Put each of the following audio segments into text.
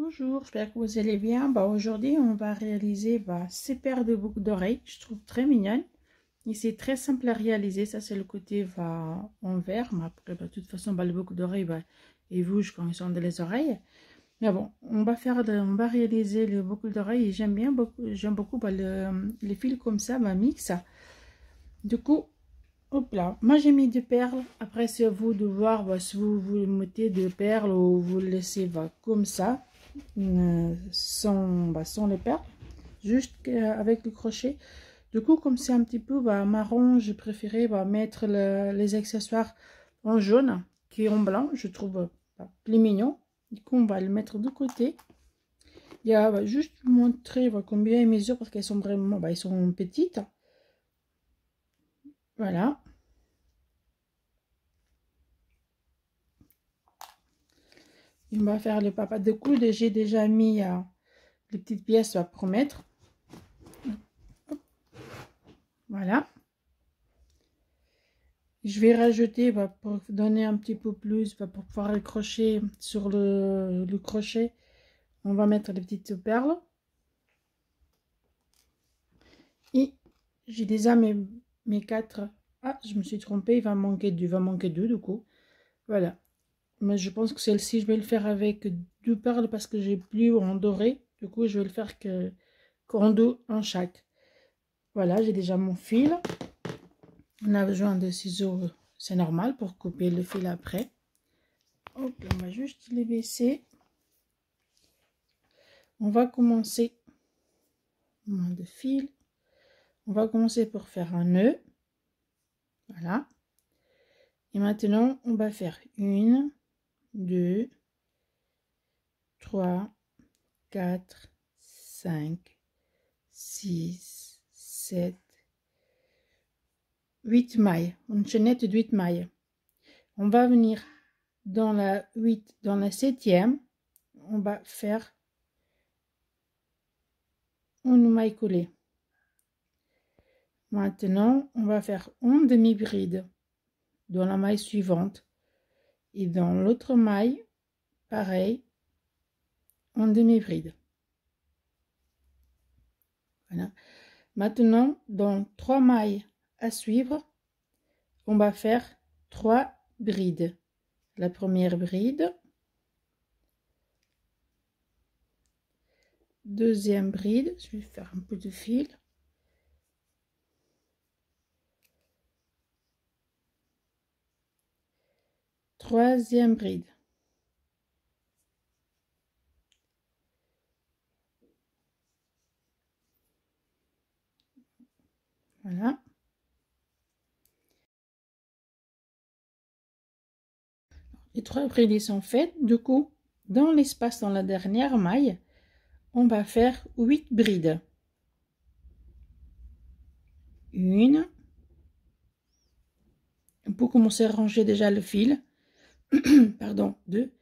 Bonjour, j'espère que vous allez bien. Aujourd'hui, on va réaliser ces paires de boucles d'oreilles. Je trouve très mignonnes. Et c'est très simple à réaliser. Ça, c'est le côté en vert. Mais après, de toute façon, les boucles d'oreilles, ils bougent quand ils sont dans les oreilles. Mais bon, on va réaliser les boucles d'oreilles. Et j'aime beaucoup les fils comme ça, mix. Du coup, hop là, moi j'ai mis des perles. Après, c'est à vous de voir si vous mettez des perles ou vous le laissez comme ça. Sans les perles, juste avec le crochet. Du coup, comme c'est un petit peu marron, j'ai préféré mettre les accessoires en jaune qui est en blanc. Je trouve plus mignon. Du coup, on va le mettre de côté. Il y a juste montrer combien ils mesurent parce qu'elles sont vraiment elles sont petites. Voilà. On va faire le papa de coude. J'ai déjà mis les petites pièces pour mettre. Voilà. Je vais rajouter pour donner un petit peu plus, pour pouvoir le crochet sur le crochet. On va mettre les petites perles. Et j'ai déjà mes 4. Ah, je me suis trompée, il va manquer deux du coup. Voilà. Mais je pense que celle-ci, je vais le faire avec 2 perles parce que j'ai plus en doré. Du coup, je vais le faire qu'en 2 en chaque. Voilà, j'ai déjà mon fil. On a besoin de ciseaux, c'est normal pour couper le fil après. Hop, on va juste les baisser. On va commencer moins de fil. On va commencer pour faire un nœud. Voilà. Et maintenant, on va faire 1, 2, 3, 4, 5, 6, 7, 8 mailles. Une chaînette de 8 mailles. On va venir dans la 7e. On va faire une maille collée. Maintenant, on va faire une demi-bride dans la maille suivante. Et dans l'autre maille, pareil, en demi-bride. Voilà. Maintenant, dans 3 mailles à suivre, on va faire 3 brides. La première bride, deuxième bride, je vais faire un peu de fil. Troisième bride. Voilà. Les 3 brides sont faites. Du coup, dans l'espace, dans la dernière maille, on va faire 8 brides. 1. Pour commencer à ranger déjà le fil. Pardon, 2.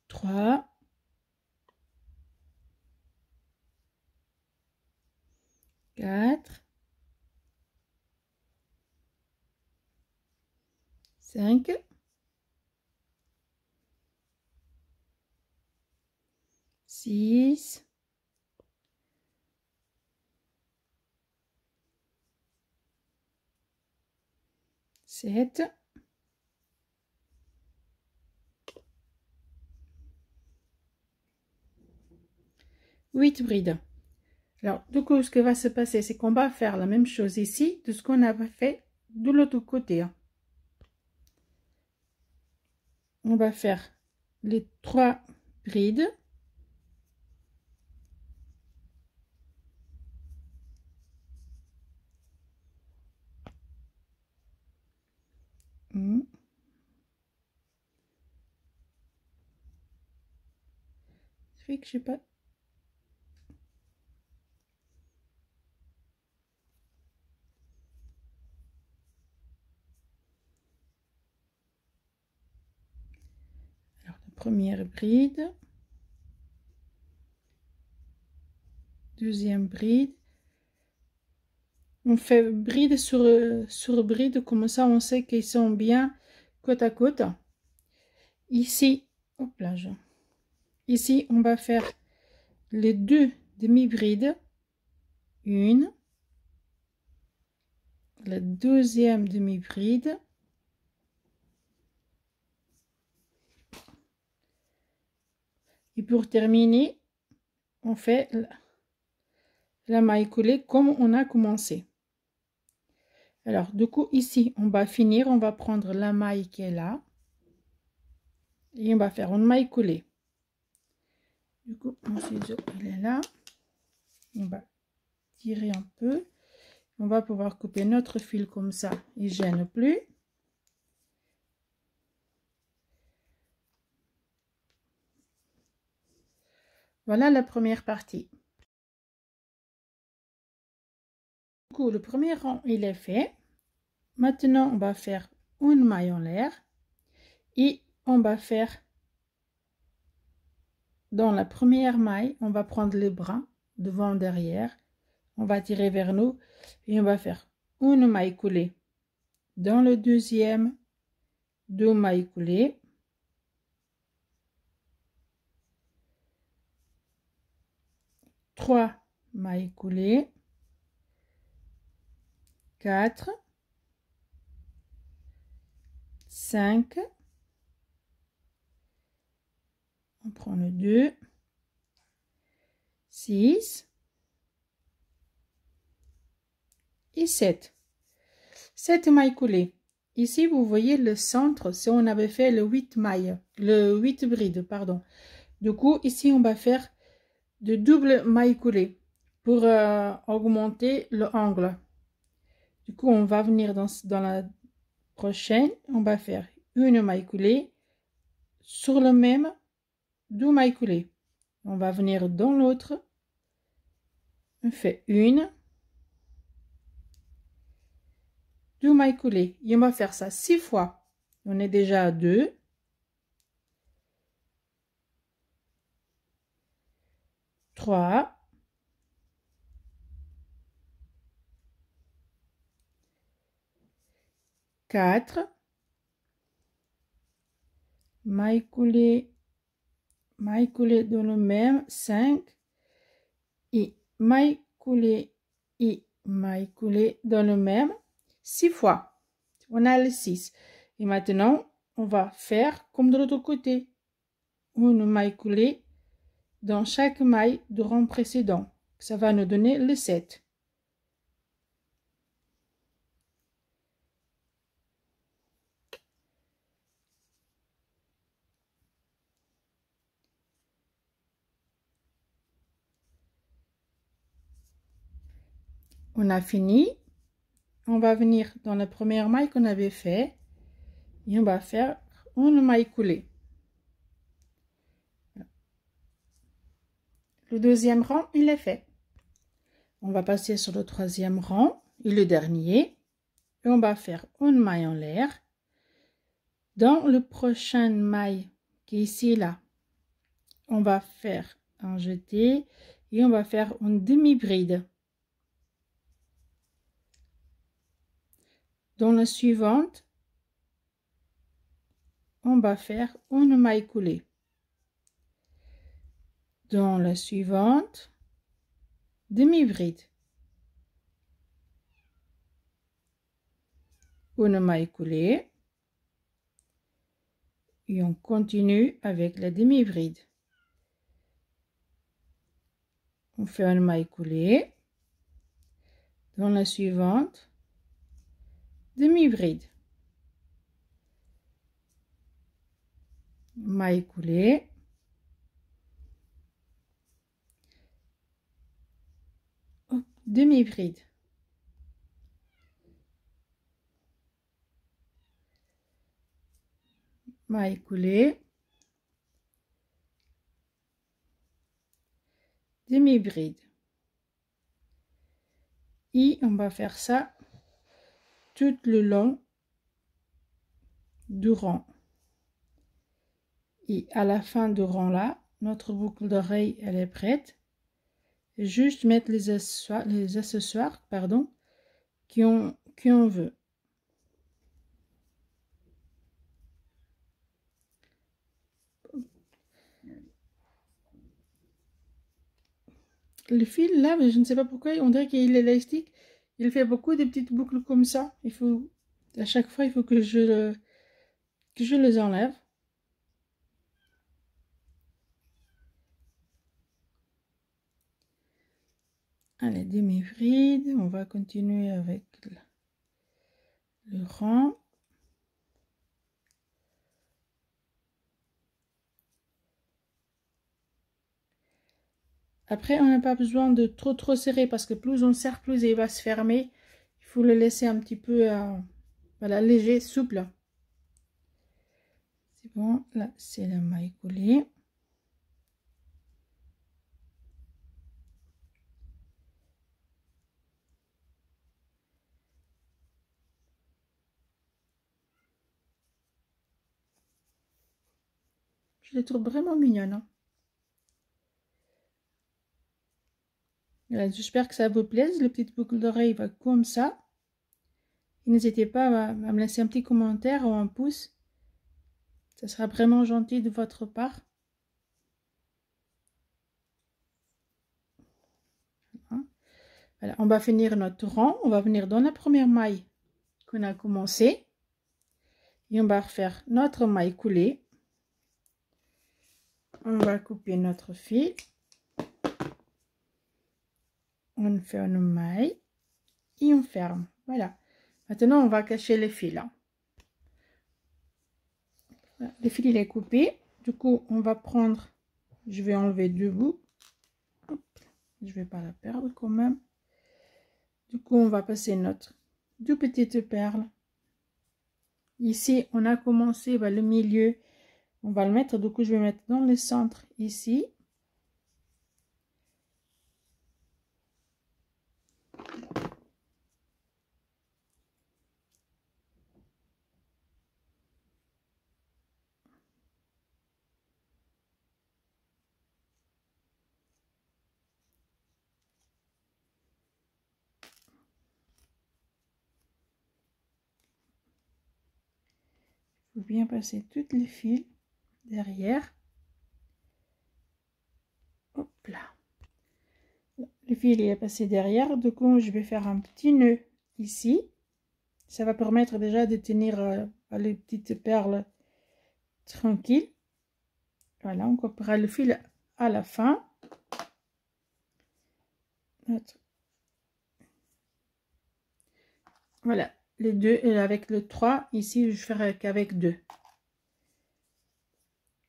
3. 4. 5. 6. 7. 8 brides. Alors, du coup, ce qui va se passer, c'est qu'on va faire la même chose ici de ce qu'on avait fait de l'autre côté. On va faire les 3 brides. Ça fait que je sais pas. Alors, la première bride. Deuxième bride. On fait bride sur bride, comme ça on sait qu'ils sont bien côte à côte. Ici, hop là, ici, on va faire les 2 demi-brides. Une, la deuxième demi-bride. Et pour terminer, on fait la maille coulée comme on a commencé. Alors, du coup, ici, on va finir, on va prendre la maille qui est là. Et on va faire une maille coulée. Du coup, mon ciseau, il est là. On va tirer un peu. On va pouvoir couper notre fil comme ça. Il ne gêne plus. Voilà la première partie. Du coup, le premier rang, il est fait. Maintenant, on va faire une maille en l'air. Et on va faire, dans la première maille, on va prendre les bras, devant, derrière. On va tirer vers nous. Et on va faire une maille coulée. Dans le deuxième, 2 mailles coulées. Trois mailles coulées. 4, 5, on prend le 2, 6 et 7. 7 mailles coulées. Ici, vous voyez le centre, si on avait fait le 8 mailles, le 8 brides, pardon. Du coup, ici, on va faire de double mailles coulées pour augmenter le angle. Du coup, on va venir dans la prochaine, on va faire une maille coulée sur le même 2 mailles coulées. On va venir dans l'autre, on fait une, 2 mailles coulées et on va faire ça 6 fois. On est déjà à 2, 3, 4, maille coulée dans le même, 5 et maille coulée dans le même 6 fois. On a le 6 et maintenant on va faire comme de l'autre côté, une maille coulée dans chaque maille du rang précédent. Ça va nous donner le 7. On a fini. On va venir dans la première maille qu'on avait fait et on va faire une maille coulée. Le deuxième rang, il est fait. On va passer sur le troisième rang et le dernier. Et on va faire une maille en l'air. Dans le prochain maille qui est ici, là, on va faire un jeté et on va faire une demi-bride. Dans la suivante, on va faire une maille coulée. Dans la suivante, demi-bride. Une maille coulée. Et on continue avec la demi-bride. On fait une maille coulée. Dans la suivante, demi-bride. Maille coulée. Demi-bride. Maille coulée. Demi-bride. Et on va faire ça tout le long du rang. Et à la fin du rang là, notre boucle d'oreille elle est prête. Juste mettre les accessoires pardon, qu'on veut. Le fil là, mais je ne sais pas pourquoi, on dirait qu'il est élastique. Il fait beaucoup de petites boucles comme ça. Il faut, à chaque fois, il faut que je les enlève. Allez, demi-bride, on va continuer avec le rang. Après, on n'a pas besoin de trop serrer parce que plus on serre, plus il va se fermer. Il faut le laisser un petit peu voilà, léger, souple. C'est bon, là c'est la maille collée. Je les trouve vraiment mignonnes. Hein. J'espère que ça vous plaise. Le petit boucle d'oreille va comme ça. N'hésitez pas à me laisser un petit commentaire ou un pouce. Ça sera vraiment gentil de votre part. Voilà, on va finir notre rang. On va venir dans la première maille qu'on a commencé. Et on va refaire notre maille coulée. On va couper notre fil. On fait une maille et on ferme. Voilà. Maintenant, on va cacher les fils. Hein. Voilà. Le fil il est coupé. Du coup, on va prendre. Je vais enlever deux bouts. Hop. Je vais pas la perdre quand même. Du coup, on va passer notre deux petites perles. Ici, on a commencé le milieu. On va le mettre. Du coup, je vais mettre dans le centre ici. Il faut bien passer toutes les fils derrière. Hop là. Le fil est passé derrière. Du coup, je vais faire un petit nœud ici. Ça va permettre déjà de tenir les petites perles tranquilles. Voilà, on coupera le fil à la fin. Voilà, les deux et avec le 3 ici je ferai qu'avec 2.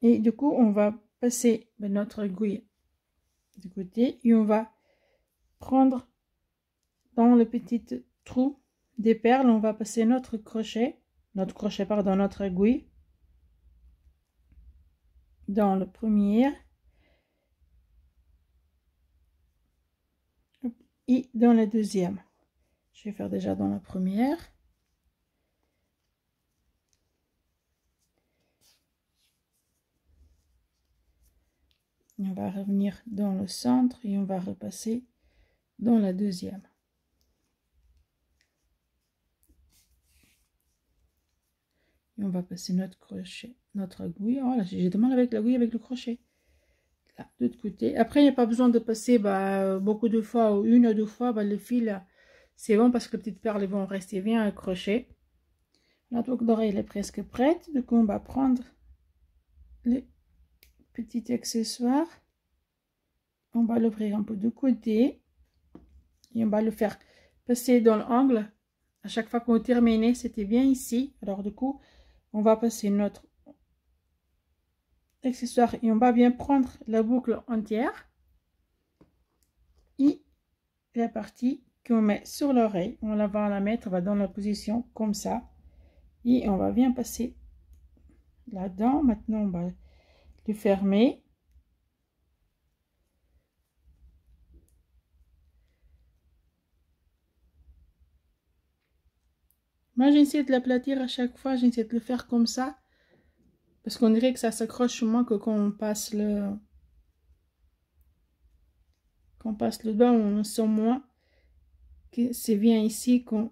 Et du coup on va passer notre aiguille du côté et on va prendre dans le petit trou des perles, on va passer notre crochet pardon, notre aiguille dans le premier et dans le deuxième. Je vais faire déjà dans la première. Et on va revenir dans le centre et on va repasser dans la deuxième. Et on va passer notre crochet, notre aiguille. Oh là, j'ai du mal avec l'aiguille, avec le crochet. Là, de l'autre côté. Après, il n'y a pas besoin de passer beaucoup de fois ou une ou deux fois. Le fil, c'est bon parce que les petites perles vont rester bien accrochées. La boucle d'oreille est presque prête. Du coup, on va prendre les petits accessoires. On va l'ouvrir un peu de côté. Et on va le faire passer dans l'angle. À chaque fois qu'on termine, c'était bien ici. Alors du coup, on va passer notre accessoire et on va bien prendre la boucle entière et la partie qu'on met sur l'oreille, on va la mettre dans la position comme ça et on va bien passer là-dedans. Maintenant, on va le fermer. Moi, j'essaie de l'aplatir à chaque fois, j'essaie de le faire comme ça. Parce qu'on dirait que ça s'accroche moins que quand on passe le... Quand on passe le doigt, on sent moins que c'est bien ici qu'on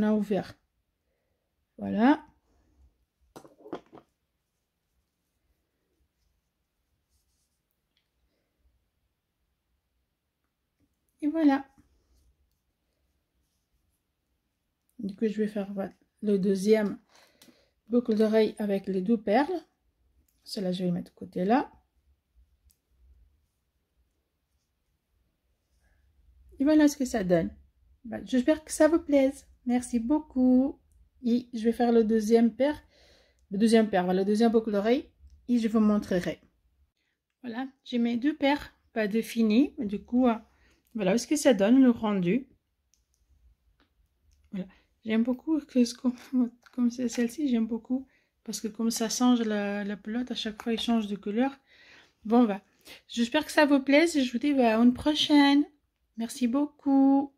a ouvert. Voilà. Et voilà. Du coup, je vais faire le deuxième boucle d'oreille avec les 2 perles. Cela, je vais mettre de côté là. Et voilà ce que ça donne. J'espère que ça vous plaise. Merci beaucoup. Et je vais faire le deuxième paire. Le deuxième boucle d'oreille. Et je vous montrerai. Voilà, j'ai mes 2 paires pas de fini. Du coup, voilà ce que ça donne, le rendu. Voilà. J'aime beaucoup que comme c'est celle-ci, j'aime beaucoup. Parce que comme ça change la pelote, à chaque fois, il change de couleur. Bon, j'espère que ça vous plaise. Et je vous dis à une prochaine. Merci beaucoup.